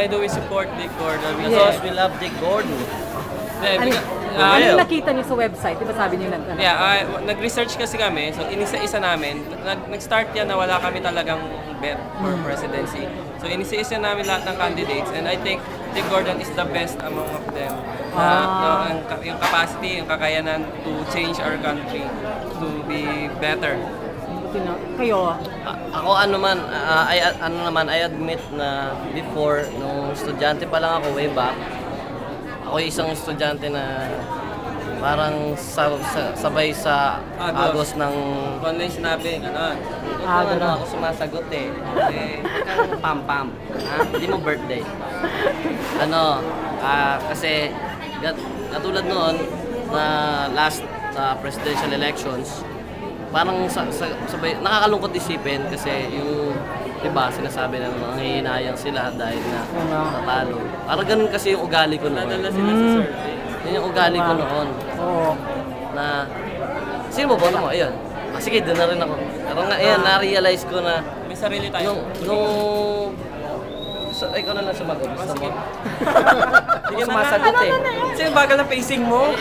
Why do we support Dick Gordon? Because we love Dick Gordon. Yeah, ano nakita niyo sa website? Di ba sabi niyo nag-research kasi kami, so inisa-isa namin. Nag-start yan na wala kami talagang bet for presidency. So inisa-isa namin lahat ng candidates, and I think Dick Gordon is the best among of them. Yung capacity, yung kakayanan to change our country to be better. Kayo? Ako I admit na before, nung estudyante pa lang ako way back, ako isang estudyante na parang sabay sa agos ng... Kung ano yung sinabi, gano'n. Ako sumasagot eh. Kang pam-pam. Hindi mo birthday. Kasi katulad noon na last presidential elections, parang sabay, nakakalungkot isipin kasi yung, diba, sinasabi na nangihinayang sila dahil na tatalo. Parang ganun kasi yung ugali ko noon. Nadala sila sa survey. Yun yung ugali ko noon. Oo. Na, sino mo boto mo? Ayun. Sige, doon na rin ako. Pero nga, ayan, na-realize ko na May sarili tayo. ikaw na lang sumagot. Gusto mo? Sige, sumasagot eh. Kasi bagal na pacing mo.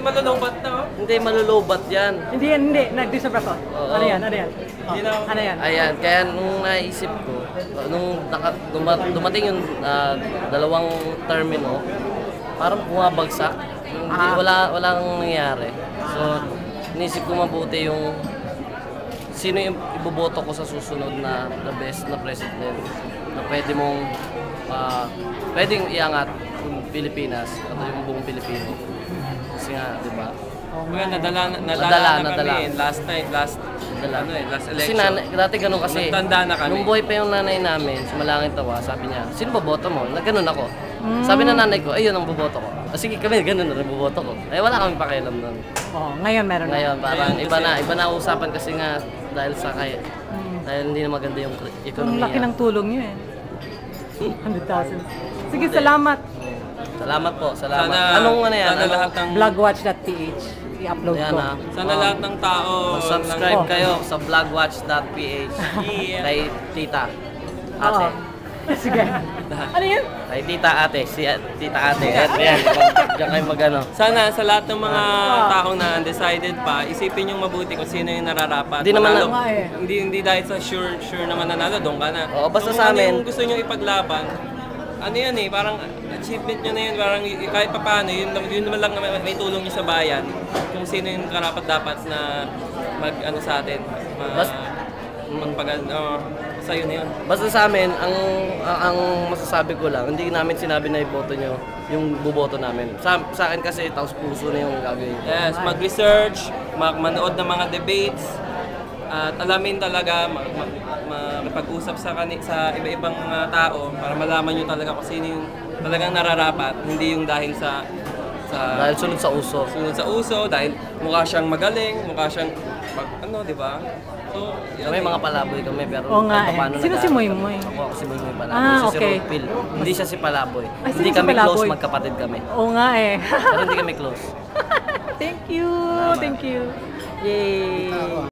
Malulubat na. Hindi, malulubat yan. Hindi. Nag-disturb ako. Ano yan? Ano yan? Ayan, kaya nung naisip ko, nung dumating yung dalawang termino, parang bumabagsak. Walang nangyari. So, inisip ko mabuti yung sino yung iboboto ko sa susunod na the best na president na pwedeng iangat yung Pilipinas at yung buong Pilipino. Kasi nga, di ba? Nadala kami last election. Kasi dati ganun kasi, Nagtanda na kami. nung buhay pa yung nanay namin, sa Malangit Tawa, sabi niya, sino boboto mo? Nagganon ako. Sabi ng nanay ko, ayun ang boboto ko. Sige kami, ganun na rin boboto ko. Ay wala kaming pakialam nun. Ngayon meron na. Ngayon, parang iba na usapan kasi nga dahil sa dahil hindi na maganda yung ekonomiya. Ang laki ng tulong niyo eh. 100,000. Sige, salamat. Salamat po, salamat. Anong yan? Vlogwatch.ph i-upload ko. Sana lahat ng tao subscribe kayo sa vlogwatch.ph kay Tita Ate. Sige. Ano yun? Kay Tita Ate, Tita Ate. Yan, diyan kayo magano. Sana sa lahat ng mga taong na undecided pa, isipin yung mabuti kung sino yung nararapat. Hindi naman hindi dahil sa sure naman nanalo, doon ka na. Oo, basta sa amin. Kung gusto nyo ipaglaban, ano yan eh, parang achievement nyo na yun, parang kahit pa paano, yun naman lang may tulong nyo sa bayan, kung sino yung karapat dapat na mag-ano sa atin, sa yun na yun. Basta sa amin, ang masasabi ko lang, hindi namin sinabi na iboto nyo yung buboto namin. Sa akin kasi, taos puso na yung gagawin. Yes, mag-research, manood ng mga debates, at alamin talaga, makipag-usap sa iba-ibang mga tao para malaman nyo talaga kung sino yung talagang nararapat, hindi yung dahil dahil sunod sa uso. Sunod sa uso, dahil mukha siyang magaling, mukha siyang di ba? So, kami mga palaboy kami, pero paano sino si Moymoy? Ako si Moymoy Palaboy. Siya si Rodpil. Hindi siya si Palaboy. Hindi kami close, magkapatid kami. Oo nga eh. Pero hindi kami close. Thank you. Yay.